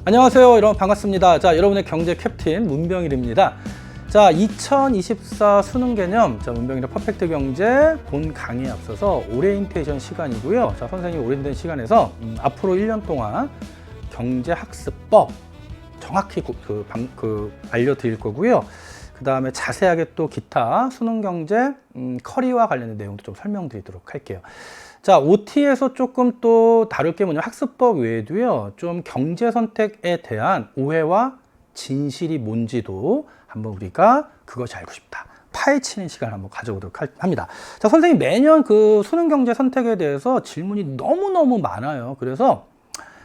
안녕하세요, 여러분 반갑습니다. 자, 여러분의 경제 캡틴 문병일입니다. 자, 2024 수능 개념, 자, 문병일의 퍼펙트 경제 본 강의에 앞서서 오리엔테이션 시간이고요. 자, 선생님이 오랜된 시간에서 앞으로 1년 동안 경제 학습법 정확히 알려드릴 거고요. 그 다음에 자세하게 또 기타 수능 경제 커리와 관련된 내용도 좀 설명드리도록 할게요. 자, OT에서 조금 또 다룰 게 뭐냐면 학습법 외에도요, 좀 경제 선택에 대한 오해와 진실이 뭔지도 한번 우리가 그것이 알고 싶다, 파헤치는 시간을 한번 가져보도록 합니다. 자, 선생님 매년 그 수능 경제 선택에 대해서 질문이 너무너무 많아요. 그래서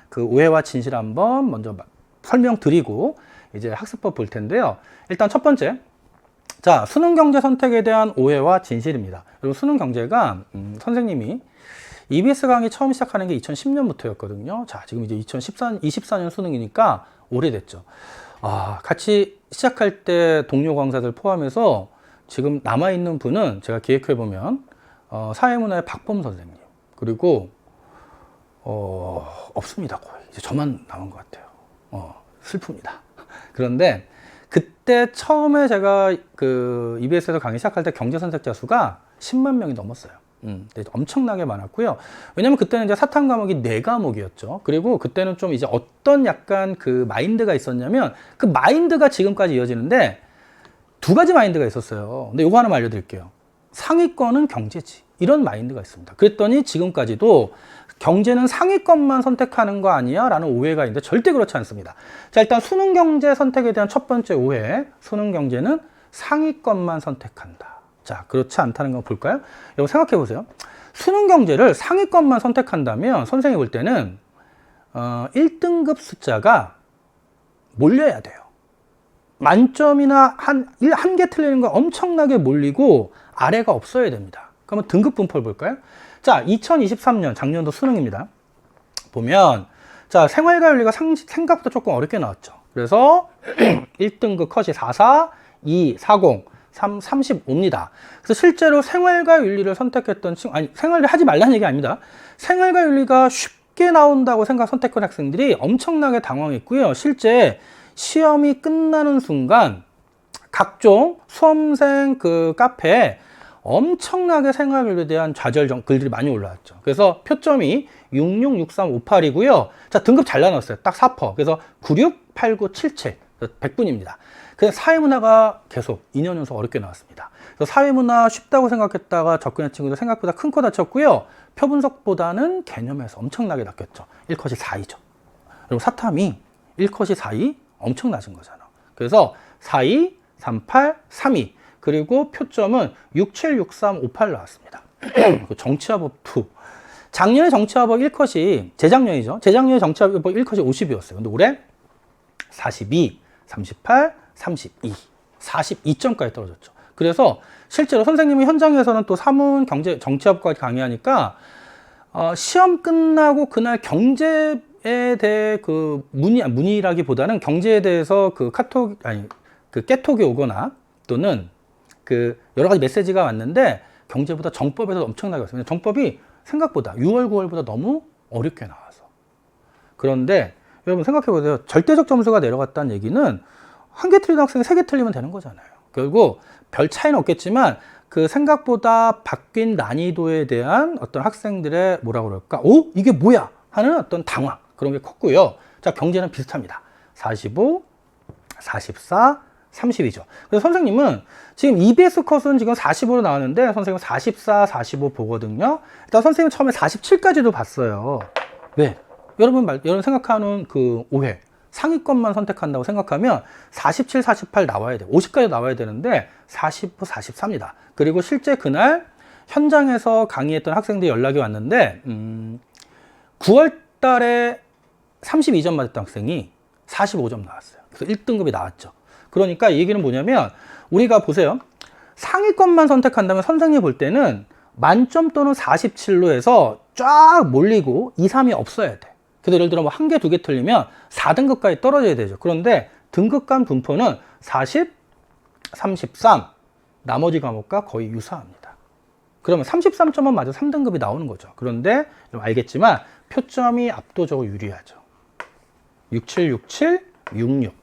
그 오해와 진실 한번 먼저 설명드리고 이제 학습법 볼 텐데요. 일단 첫 번째, 자, 수능 경제 선택에 대한 오해와 진실입니다. 그리고 수능 경제가 선생님이 EBS 강의 처음 시작하는 게 2010년부터였거든요. 자, 지금 이제 2024년 수능이니까 오래됐죠. 아, 같이 시작할 때 동료 강사들 포함해서 지금 남아있는 분은 제가 기획해보면 사회문화의 박범 선생님, 그리고 없습니다. 거의 이제 저만 남은 것 같아요. 슬픕니다. 그런데 그때 처음에 제가 그 EBS에서 강의 시작할 때 경제 선택자 수가 10만 명이 넘었어요. 엄청나게 많았고요. 왜냐면 그때는 이제 사탐 과목이 4과목이었죠. 그리고 그때는 좀 이제 어떤 약간 그 마인드가 있었냐면, 그 마인드가 지금까지 이어지는데 두 가지 마인드가 있었어요. 근데 요거 하나만 알려드릴게요. 상위권은 경제지, 이런 마인드가 있습니다. 그랬더니 지금까지도 경제는 상위권만 선택하는 거 아니야? 라는 오해가 있는데 절대 그렇지 않습니다. 자, 일단 수능 경제 선택에 대한 첫 번째 오해, 수능 경제는 상위권만 선택한다. 자, 그렇지 않다는 거 볼까요? 여러분 생각해 보세요. 수능 경제를 상위권만 선택한다면 선생님이 볼 때는 1등급 숫자가 몰려야 돼요. 만점이나 한 개 틀리는 거 엄청나게 몰리고 아래가 없어야 됩니다. 그러면 등급 분포를 볼까요? 자, 2023년 작년도 수능입니다. 보면 자, 생활과 윤리가 생각보다 조금 어렵게 나왔죠. 그래서 1등급 컷이 44, 2, 40, 3, 35입니다. 그래서 실제로 생활과 윤리를 선택했던 생활을 하지 말라는 얘기 아닙니다. 생활과 윤리가 쉽게 나온다고 선택한 학생들이 엄청나게 당황했고요. 실제 시험이 끝나는 순간 각종 수험생 그 카페에 엄청나게 생활윤리에 대한 좌절 글들이 많이 올라왔죠. 그래서 표점이 66, 63, 58이고요. 자, 등급 잘 나눴어요. 딱 4%. 그래서 96, 89, 77. 100분입니다. 그냥 사회문화가 계속 2년 연속 어렵게 나왔습니다. 그래서 사회문화 쉽다고 생각했다가 접근한 친구들 생각보다 큰 코 다쳤고요. 표분석보다는 개념에서 엄청나게 낚였죠. 1컷이 4이죠. 그리고 사탐이 1컷이 4이 엄청 낮은 거잖아. 그래서 42, 38, 32. 그리고 표점은 67, 63, 58 나왔습니다. 정치화법 2. 작년에 정치화법 1컷이, 재작년이죠. 재작년에 정치화법 1컷이 50이었어요. 근데 올해 42, 38, 32, 42점까지 떨어졌죠. 그래서 실제로 선생님이 현장에서는 또 사문 경제 정치학까지 강의하니까 시험 끝나고 그날 경제에 대해 그 문의라기보다는 경제에 대해서 그 깨톡이 오거나 또는 그 여러 가지 메시지가 왔는데 경제보다 정법에서 엄청나게 왔습니다. 정법이 생각보다 6월, 9월보다 너무 어렵게 나와서. 그런데 여러분 생각해 보세요. 절대적 점수가 내려갔다는 얘기는 한 개 틀린 학생이 3개 틀리면 되는 거잖아요. 결국 별 차이는 없겠지만 그 생각보다 바뀐 난이도에 대한 어떤 학생들의 뭐라고 그럴까? 오? 이게 뭐야? 하는 어떤 당황, 그런 게 컸고요. 자, 경제는 비슷합니다. 45, 44, 30이죠. 그래서 선생님은 지금 EBS 컷은 지금 45로 나왔는데 선생님은 44, 45 보거든요. 일단 선생님은 처음에 47까지도 봤어요. 왜? 여러분 생각하는 그 오해. 상위권만 선택한다고 생각하면 47, 48 나와야 돼요. 50까지 나와야 되는데 49, 44입니다. 그리고 실제 그날 현장에서 강의했던 학생들이 연락이 왔는데 9월 달에 32점 맞았던 학생이 45점 나왔어요. 그래서 1등급이 나왔죠. 그러니까 이 얘기는 뭐냐면 우리가 보세요. 상위권만 선택한다면 선생님이 볼 때는 만점 또는 47로 해서 쫙 몰리고 2, 3이 없어야 돼. 그래서 예를 들어 뭐 한 개, 두 개 틀리면 4등급까지 떨어져야 되죠. 그런데 등급 간 분포는 40, 33, 나머지 과목과 거의 유사합니다. 그러면 33점만 맞아도 3등급이 나오는 거죠. 그런데 알겠지만 표점이 압도적으로 유리하죠. 6767, 66.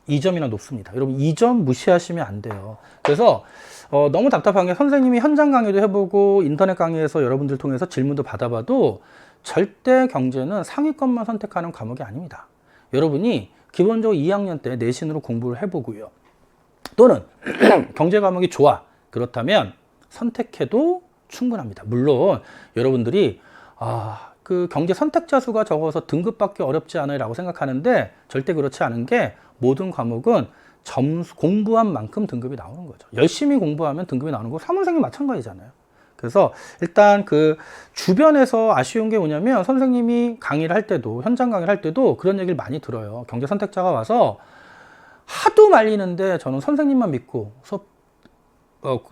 2점이나 높습니다. 여러분 2점 무시하시면 안 돼요. 그래서 너무 답답한 게 선생님이 현장 강의도 해보고 인터넷 강의에서 여러분들 통해서 질문도 받아봐도 절대 경제는 상위권만 선택하는 과목이 아닙니다. 여러분이 기본적으로 2학년 때 내신으로 공부를 해보고요. 또는 경제 과목이 좋아. 그렇다면 선택해도 충분합니다. 물론 여러분들이 그 경제 선택자 수가 적어서 등급 받기 어렵지 않아요 라고 생각하는데 절대 그렇지 않은 게 모든 과목은 점수 공부한 만큼 등급이 나오는 거죠. 열심히 공부하면 등급이 나오는 거 사문생이 마찬가지잖아요. 그래서 일단 그 주변에서 아쉬운 게 뭐냐면 선생님이 강의를 할 때도 현장 강의를 할 때도 그런 얘기를 많이 들어요. 경제 선택자가 와서 하도 말리는데 저는 선생님만 믿고 수업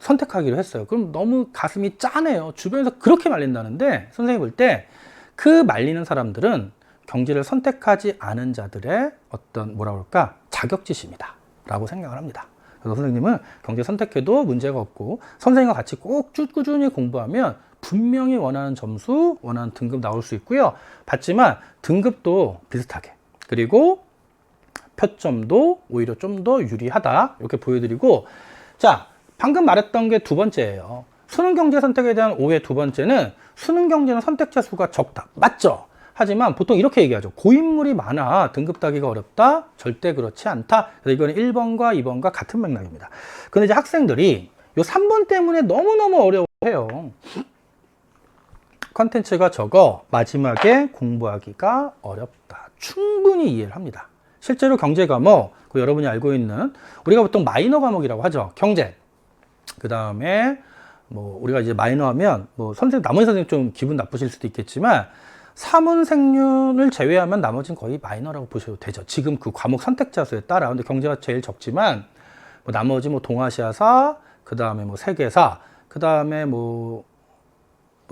선택하기로 했어요. 그럼 너무 가슴이 짠해요. 주변에서 그렇게 말린다는데 선생님이 볼 때 그 말리는 사람들은 경제를 선택하지 않은 자들의 어떤 뭐라 그럴까 자격지심이다 라고 생각을 합니다. 그래서 선생님은 경제 선택해도 문제가 없고 선생님과 같이 꼭 꾸준히 공부하면 분명히 원하는 점수, 원하는 등급 나올 수 있고요. 받지만 등급도 비슷하게 그리고 표점도 오히려 좀 더 유리하다 이렇게 보여드리고 자 방금 말했던 게 두 번째예요. 수능 경제 선택에 대한 오해 두 번째는 수능 경제는 선택자 수가 적다. 맞죠? 하지만 보통 이렇게 얘기하죠. 고인물이 많아 등급 따기가 어렵다. 절대 그렇지 않다. 그래서 이거는 1번과 2번과 같은 맥락입니다. 근데 이제 학생들이 요 3번 때문에 너무너무 어려워해요. 컨텐츠가 적어 마지막에 공부하기가 어렵다. 충분히 이해를 합니다. 실제로 경제 과목, 그 여러분이 알고 있는 우리가 보통 마이너 과목이라고 하죠. 경제. 그 다음에 뭐 우리가 이제 마이너 하면 뭐 나머지 선생님 좀 기분 나쁘실 수도 있겠지만 사문 생륜을 제외하면 나머지는 거의 마이너라고 보셔도 되죠. 지금 그 과목 선택자 수에 따라. 근데 경제가 제일 적지만 뭐 나머지 뭐 동아시아사, 그 다음에 뭐 세계사, 그 다음에 뭐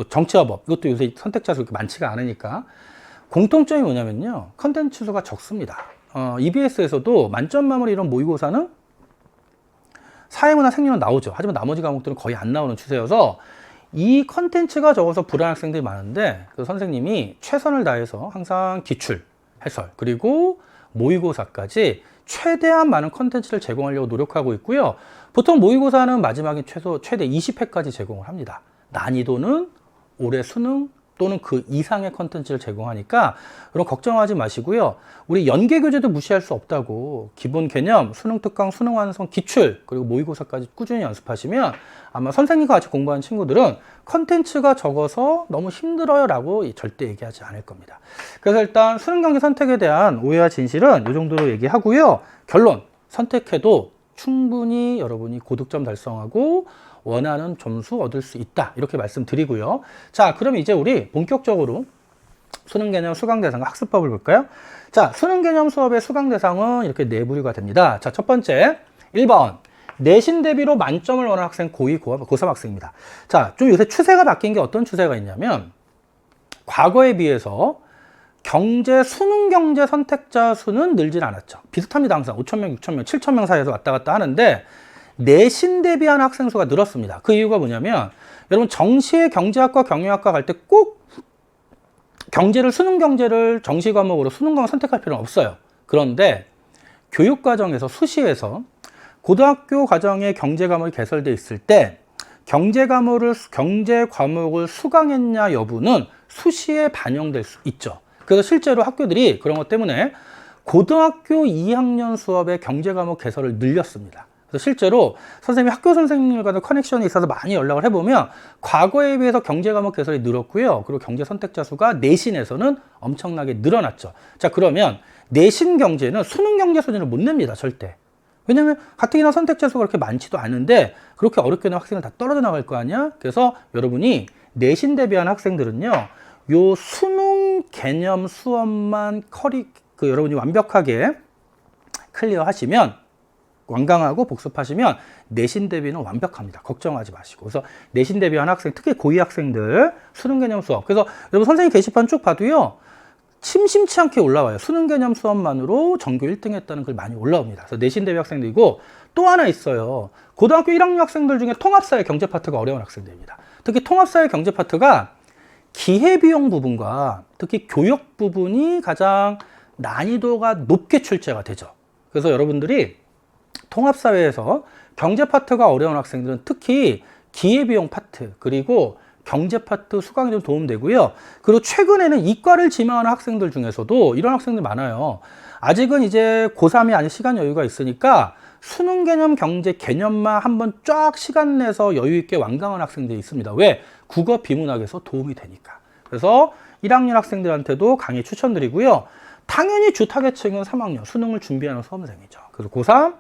정치화법 이것도 요새 선택자 수 그렇게 많지가 않으니까 공통점이 뭐냐면요. 컨텐츠 수가 적습니다. EBS에서도 만점 마무리 이런 모의고사는 사회문화 생리는 나오죠. 하지만 나머지 과목들은 거의 안 나오는 추세여서 이 컨텐츠가 적어서 불안한 학생들이 많은데 그 선생님이 최선을 다해서 항상 기출, 해설, 그리고 모의고사까지 최대한 많은 컨텐츠를 제공하려고 노력하고 있고요. 보통 모의고사는 마지막에 최대 20회까지 제공을 합니다. 난이도는 올해 수능 또는 그 이상의 컨텐츠를 제공하니까 그럼 걱정하지 마시고요. 우리 연계 교재도 무시할 수 없다고 기본 개념, 수능 특강, 수능 완성, 기출 그리고 모의고사까지 꾸준히 연습하시면 아마 선생님과 같이 공부하는 친구들은 컨텐츠가 적어서 너무 힘들어요 라고 절대 얘기하지 않을 겁니다. 그래서 일단 수능 경제 선택에 대한 오해와 진실은 이 정도로 얘기하고요. 결론, 선택해도 충분히 여러분이 고득점 달성하고 원하는 점수 얻을 수 있다 이렇게 말씀드리고요. 자, 그럼 이제 우리 본격적으로 수능 개념 수강 대상과 학습법을 볼까요? 자, 수능 개념 수업의 수강 대상은 이렇게 네 부류가 됩니다. 자, 첫 번째 1번 내신 대비로 만점을 원하는 학생 고2, 고3 학생입니다. 자, 좀 요새 추세가 바뀐 게 어떤 추세가 있냐면 과거에 비해서 수능 경제 선택자 수는 늘진 않았죠. 비슷합니다. 항상 5,000명, 6,000명, 7,000명 사이에서 왔다 갔다 하는데 내신 대비한 학생 수가 늘었습니다. 그 이유가 뭐냐면 여러분 정시의 경제학과 경영학과 갈 때 꼭 수능 경제를 정시 과목으로 수능 과목 선택할 필요는 없어요. 그런데 교육 과정에서 수시에서 고등학교 과정에 경제 과목이 개설되어 있을 때 경제 과목을 수강했냐 여부는 수시에 반영될 수 있죠. 그래서 실제로 학교들이 그런 것 때문에 고등학교 2학년 수업에 경제 과목 개설을 늘렸습니다. 그래서 실제로 학교 선생님과도 커넥션이 있어서 많이 연락을 해보면 과거에 비해서 경제 과목 개설이 늘었고요. 그리고 경제 선택자 수가 내신에서는 엄청나게 늘어났죠. 자, 그러면 내신 경제는 수능 경제 수준을 못 냅니다. 절대. 왜냐면 가뜩이나 선택자 수가 그렇게 많지도 않은데 그렇게 어렵게 는 학생은 다 떨어져 나갈 거 아니야? 그래서 여러분이 내신 대비한 학생들은요. 요 수능 개념 수업만 여러분이 완벽하게 클리어 하시면 완강하고 복습하시면 내신 대비는 완벽합니다. 걱정하지 마시고. 그래서 내신 대비한 학생, 특히 고2 학생들 수능 개념 수업. 그래서 여러분 선생님 게시판 쭉 봐도요. 심심치 않게 올라와요. 수능 개념 수업만으로 전교 1등 했다는 글 많이 올라옵니다. 그래서 내신 대비 학생들이고 또 하나 있어요. 고등학교 1학년 학생들 중에 통합사회 경제 파트가 어려운 학생들입니다. 특히 통합사회 경제 파트가 기회비용 부분과 특히 교육 부분이 가장 난이도가 높게 출제가 되죠. 그래서 여러분들이 통합사회에서 경제 파트가 어려운 학생들은 특히 기회비용 파트 그리고 경제 파트 수강이 좀 도움되고요. 그리고 최근에는 이과를 지망하는 학생들 중에서도 이런 학생들 많아요. 아직은 이제 고3이 아닌 시간 여유가 있으니까 수능 개념, 경제 개념만 한번 쫙 시간 내서 여유 있게 완강한 학생들이 있습니다. 왜? 국어 비문학에서 도움이 되니까. 그래서 1학년 학생들한테도 강의 추천드리고요. 당연히 주 타겟층은 3학년 수능을 준비하는 수험생이죠. 그래서 고3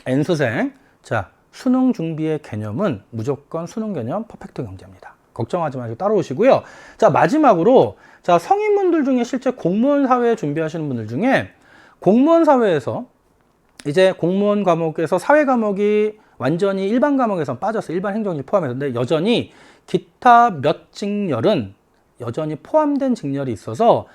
N수생, 자, 수능 준비의 개념은 무조건 수능 개념 퍼펙트 경제입니다. 걱정하지 마시고 따라오시고요. 자, 마지막으로, 자, 성인분들 중에 실제 공무원 사회 준비하시는 분들 중에 공무원 사회에서 이제 공무원 과목에서 사회 과목이 완전히 일반 과목에서 빠져서 일반 행정지 포함해서 근데 여전히 기타 몇 직렬은 여전히 포함된 직렬이 있어서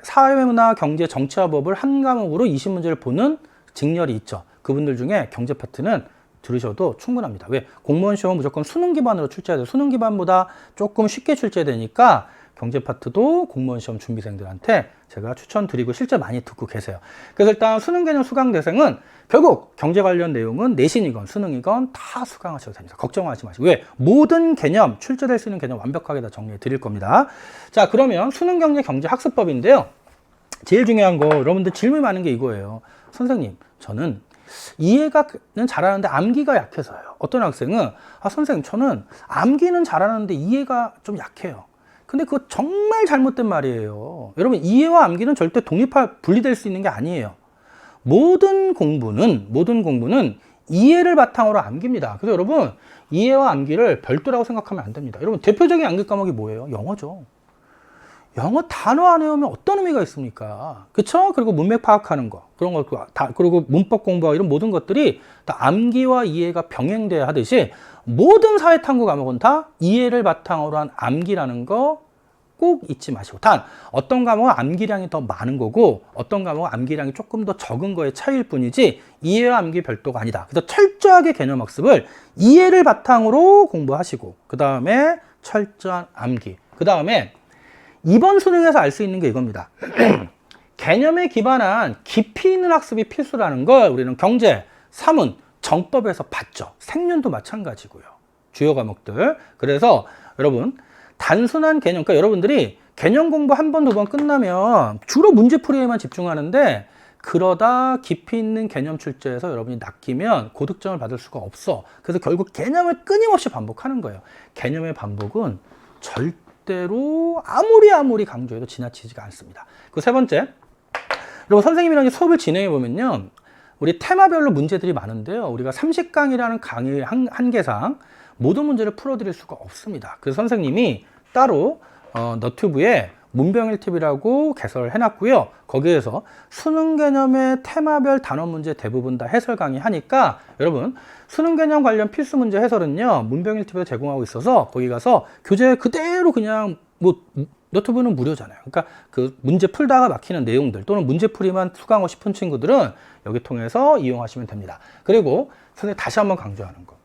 사회문화, 경제, 정치화법을 한 과목으로 20문제를 보는 직렬이 있죠. 그분들 중에 경제 파트는 들으셔도 충분합니다. 왜? 공무원 시험은 무조건 수능 기반으로 출제해야 돼요. 수능 기반보다 조금 쉽게 출제되니까 경제 파트도 공무원 시험 준비생들한테 제가 추천드리고 실제 많이 듣고 계세요. 그래서 일단 수능 개념 수강 대상은 결국 경제 관련 내용은 내신이건 수능이건 다 수강하셔도 됩니다. 걱정하지 마시고. 왜? 모든 개념, 출제될 수 있는 개념 완벽하게 다 정리해 드릴 겁니다. 자, 그러면 수능 경제 경제 학습법인데요. 제일 중요한 거 여러분들 질문이 많은 게 이거예요. 선생님, 저는 이해가는 잘하는데 암기가 약해서요. 어떤 학생은 선생님 저는 암기는 잘하는데 이해가 좀 약해요. 근데 그거 정말 잘못된 말이에요. 여러분 이해와 암기는 절대 분리될 수 있는 게 아니에요. 모든 공부는 이해를 바탕으로 암기입니다. 그래서 여러분 이해와 암기를 별도라고 생각하면 안 됩니다. 여러분 대표적인 암기 과목이 뭐예요? 영어죠. 영어 단어 안 외우면 어떤 의미가 있습니까? 그쵸? 그리고 문맥 파악하는 거, 그런 거, 그리고 문법 공부와 이런 모든 것들이 다 암기와 이해가 병행돼야 하듯이 모든 사회탐구 과목은 다 이해를 바탕으로 한 암기라는 거 꼭 잊지 마시고. 단, 어떤 과목은 암기량이 더 많은 거고, 어떤 과목은 암기량이 조금 더 적은 거의 차이일 뿐이지, 이해와 암기 별도가 아니다. 그래서 철저하게 개념 학습을 이해를 바탕으로 공부하시고, 그 다음에 철저한 암기, 그 다음에 이번 수능에서 알 수 있는 게 이겁니다. 개념에 기반한 깊이 있는 학습이 필수라는 걸 우리는 경제, 사문, 정법에서 봤죠. 생륜도 마찬가지고요. 주요 과목들. 그래서 여러분 단순한 개념, 그러니까 여러분들이 개념 공부 한 번, 두 번 끝나면 주로 문제풀이에만 집중하는데 그러다 깊이 있는 개념 출제에서 여러분이 낚이면 고득점을 받을 수가 없어. 그래서 결국 개념을 끊임없이 반복하는 거예요. 개념의 반복은 절대로 아무리 강조해도 지나치지가 않습니다. 그 세 번째, 여러분 선생님이랑 수업을 진행해 보면요, 우리 테마별로 문제들이 많은데요, 우리가 30강이라는 강의 한계상 모든 문제를 풀어드릴 수가 없습니다. 그래서 선생님이 따로 너튜브에 문병일TV라고 개설을 해놨고요. 거기에서 수능 개념의 테마별 단원 문제 대부분 다 해설 강의 하니까 여러분 수능 개념 관련 필수 문제 해설은요, 문병일TV에서 제공하고 있어서 거기 가서 교재 그대로 그냥 너튜브는 무료잖아요. 그러니까 그 문제 풀다가 막히는 내용들 또는 문제풀이만 수강하고 싶은 친구들은 여기 통해서 이용하시면 됩니다. 그리고 선생님 다시 한번 강조하는 거,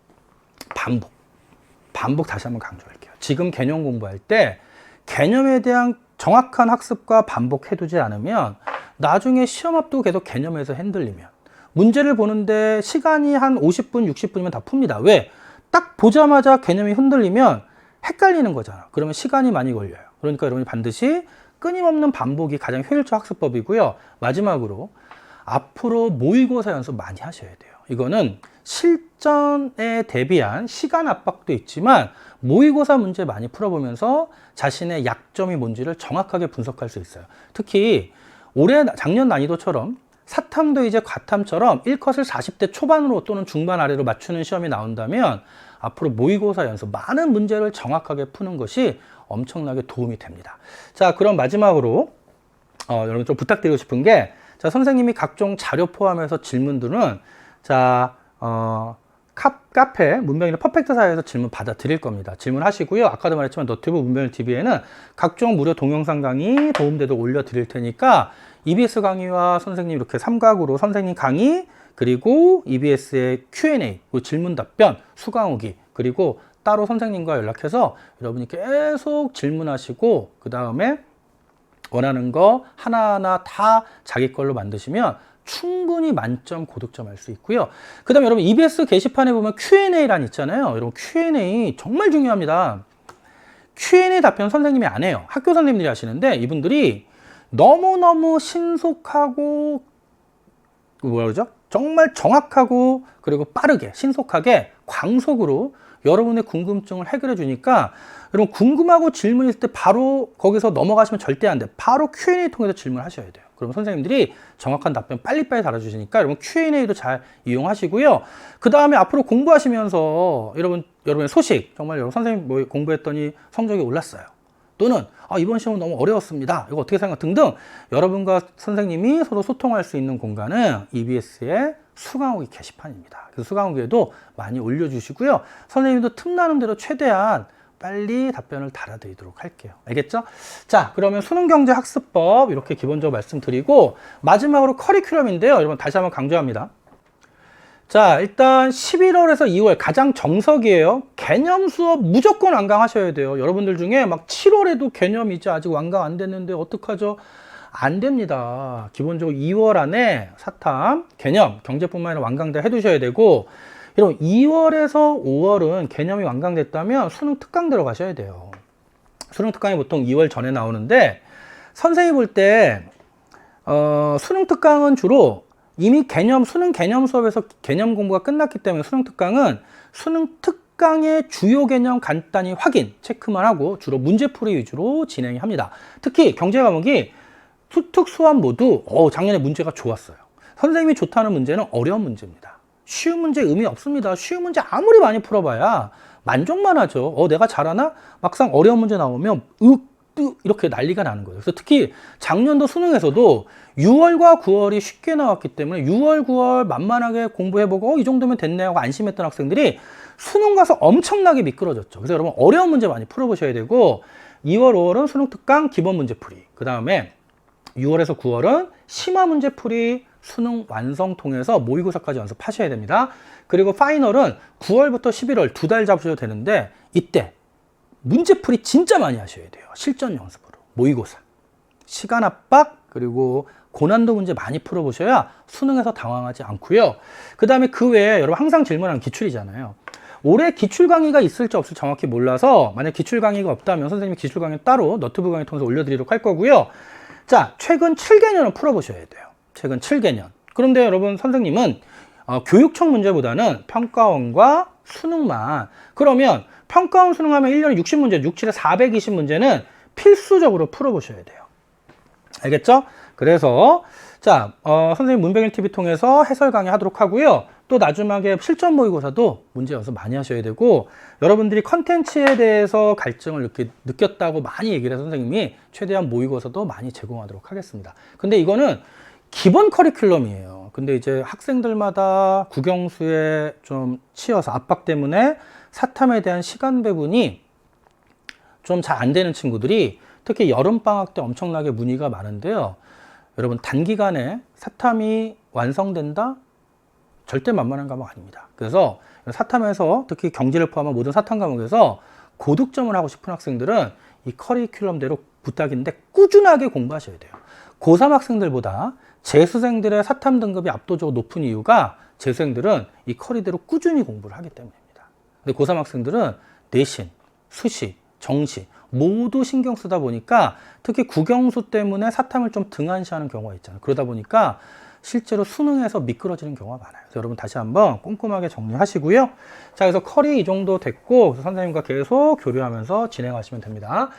반복 다시 한번 강조할게요. 지금 개념 공부할 때 개념에 대한 정확한 학습과 반복해두지 않으면 나중에 시험 앞두고 계속 개념에서 흔들리면 문제를 보는데 시간이 한 50분, 60분이면 다 풉니다. 왜? 딱 보자마자 개념이 흔들리면 헷갈리는 거잖아. 그러면 시간이 많이 걸려요. 그러니까 여러분이 반드시 끊임없는 반복이 가장 효율적 학습법이고요. 마지막으로 앞으로 모의고사 연습 많이 하셔야 돼요. 이거는 실전에 대비한 시간 압박도 있지만 모의고사 문제 많이 풀어보면서 자신의 약점이 뭔지를 정확하게 분석할 수 있어요. 특히 작년 난이도처럼 사탐도 이제 과탐처럼 1컷을 40대 초반으로 또는 중반 아래로 맞추는 시험이 나온다면 앞으로 모의고사 연습 많은 문제를 정확하게 푸는 것이 엄청나게 도움이 됩니다. 자, 그럼 마지막으로 여러분 좀 부탁드리고 싶은 게, 자, 선생님이 각종 자료 포함해서 질문들은 자, 카페 문병일 퍼펙트 사회에서 질문 받아 드릴 겁니다. 질문하시고요. 아까도 말했지만 너튜브 문병일 TV에는 각종 무료 동영상 강의 도움되도 올려 드릴 테니까 EBS 강의와 선생님 이렇게 삼각으로 선생님 강의, 그리고 EBS의 Q&A, 질문 답변, 수강 후기, 그리고 따로 선생님과 연락해서 여러분이 계속 질문하시고 그 다음에 원하는 거 하나하나 다 자기 걸로 만드시면 충분히 만점 고득점 할 수 있고요. 그 다음에 여러분 EBS 게시판에 보면 Q&A란 있잖아요. 여러분 Q&A 정말 중요합니다. Q&A 답변 선생님이 안 해요. 학교 선생님들이 하시는데 이분들이 너무너무 신속하고 뭐라 그러죠? 정말 정확하고 그리고 빠르게 신속하게 광속으로 여러분의 궁금증을 해결해 주니까 여러분 궁금하고 질문 있을 때 바로 거기서 넘어가시면 절대 안 돼요. 바로 Q&A 통해서 질문하셔야 돼요. 그럼 선생님들이 정확한 답변 빨리빨리 달아주시니까 여러분 Q&A도 잘 이용하시고요. 그 다음에 앞으로 공부하시면서 여러분의 소식, 정말 여러분 선생님 뭐 공부했더니 성적이 올랐어요. 또는 이번 시험은 너무 어려웠습니다. 이거 어떻게 생각 등등 여러분과 선생님이 서로 소통할 수 있는 공간은 EBS의 수강후기 게시판입니다. 그래서 수강후기에도 많이 올려주시고요. 선생님도 틈나는 대로 최대한 빨리 답변을 달아드리도록 할게요. 알겠죠? 자, 그러면 수능경제학습법 이렇게 기본적으로 말씀드리고 마지막으로 커리큘럼인데요. 여러분 다시 한번 강조합니다. 자, 일단 11월에서 2월 가장 정석이에요. 개념 수업 무조건 완강하셔야 돼요. 여러분들 중에 막 7월에도 개념이 이제 아직 완강 안 됐는데 어떡하죠? 안 됩니다. 기본적으로 2월 안에 사탐, 개념, 경제뿐만 아니라 완강대 해두셔야 되고 여러분 2월에서 5월은 개념이 완강됐다면 수능 특강 들어가셔야 돼요. 수능 특강이 보통 2월 전에 나오는데 선생님이 볼 때 수능 특강은 주로 이미 수능 개념 수업에서 개념 공부가 끝났기 때문에 수능 특강은 수능 특강의 주요 개념 간단히 확인, 체크만 하고 주로 문제풀이 위주로 진행이 합니다. 특히 경제 과목이 수특 수학 모두 작년에 문제가 좋았어요. 선생님이 좋다는 문제는 어려운 문제입니다. 쉬운 문제 의미 없습니다. 쉬운 문제 아무리 많이 풀어봐야 만족만 하죠. 내가 잘하나? 막상 어려운 문제 나오면 이렇게 난리가 나는 거예요. 그래서 특히 작년도 수능에서도 6월과 9월이 쉽게 나왔기 때문에 6월, 9월 만만하게 공부해보고 이 정도면 됐네 하고 안심했던 학생들이 수능 가서 엄청나게 미끄러졌죠. 그래서 여러분 어려운 문제 많이 풀어보셔야 되고 2월, 5월은 수능 특강 기본 문제풀이, 그 다음에 6월에서 9월은 심화 문제풀이 수능 완성 통해서 모의고사까지 연습하셔야 됩니다. 그리고 파이널은 9월부터 11월 2달 잡으셔도 되는데 이때 문제풀이 진짜 많이 하셔야 돼요. 실전 연습으로. 모의고사. 시간 압박 그리고 고난도 문제 많이 풀어보셔야 수능에서 당황하지 않고요. 그 다음에 그 외에 여러분 항상 질문하는 기출이잖아요. 올해 기출 강의가 있을지 없을지 정확히 몰라서 만약 기출 강의가 없다면 선생님이 기출 강의 따로 너튜브 강의 통해서 올려드리도록 할 거고요. 자, 최근 7개년을 풀어보셔야 돼요. 최근 7개년. 그런데 여러분 선생님은 교육청 문제보다는 평가원과 수능만. 그러면 평가원 수능하면 1년에 60문제, 67에 420문제는 필수적으로 풀어보셔야 돼요. 알겠죠? 그래서 자, 선생님 문백일 TV 통해서 해설 강의 하도록 하고요. 또 나중에 실전 모의고사도 문제 연습 많이 하셔야 되고 여러분들이 컨텐츠에 대해서 갈증을 느꼈다고 많이 얘기를 해서 선생님이 최대한 모의고사도 많이 제공하도록 하겠습니다. 근데 이거는 기본 커리큘럼이에요. 근데 이제 학생들마다 국영수에 좀 치여서 압박 때문에 사탐에 대한 시간 배분이 좀 잘 안 되는 친구들이 특히 여름방학 때 엄청나게 문의가 많은데요. 여러분 단기간에 사탐이 완성된다? 절대 만만한 과목 아닙니다. 그래서 사탐에서 특히 경제를 포함한 모든 사탐 과목에서 고득점을 하고 싶은 학생들은 이 커리큘럼대로 부탁인데 꾸준하게 공부하셔야 돼요. 고3 학생들보다 재수생들의 사탐 등급이 압도적으로 높은 이유가 재수생들은 이 커리대로 꾸준히 공부를 하기 때문입니다. 근데 고3 학생들은 내신, 수시, 정시 모두 신경 쓰다 보니까 특히 국영수 때문에 사탐을 좀 등한시하는 경우가 있잖아요. 그러다 보니까 실제로 수능에서 미끄러지는 경우가 많아요. 그래서 여러분 다시 한번 꼼꼼하게 정리하시고요. 자, 그래서 커리 이 정도 됐고 선생님과 계속 교류하면서 진행하시면 됩니다.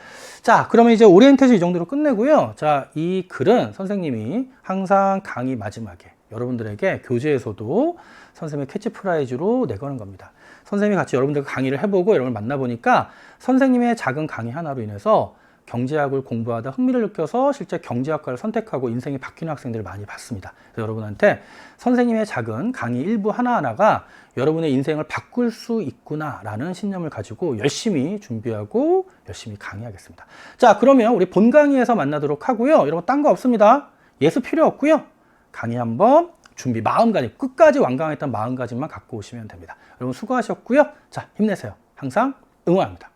자, 그러면 이제 오리엔테이션 이 정도로 끝내고요. 자, 이 글은 선생님이 항상 강의 마지막에 여러분들에게 교재에서도 선생님의 캐치프라이즈로 내거는 겁니다. 선생님이 같이 여러분들과 강의를 해보고 여러분을 만나보니까 선생님의 작은 강의 하나로 인해서 경제학을 공부하다 흥미를 느껴서 실제 경제학과를 선택하고 인생이 바뀌는 학생들을 많이 봤습니다. 그래서 여러분한테 선생님의 작은 강의 일부 하나하나가 여러분의 인생을 바꿀 수 있구나라는 신념을 가지고 열심히 준비하고 열심히 강의하겠습니다. 자, 그러면 우리 본 강의에서 만나도록 하고요. 여러분 딴 거 없습니다. 예습 필요 없고요. 강의 한번 준비, 마음가짐, 끝까지 완강했던 마음가짐만 갖고 오시면 됩니다. 여러분 수고하셨고요. 자, 힘내세요. 항상 응원합니다.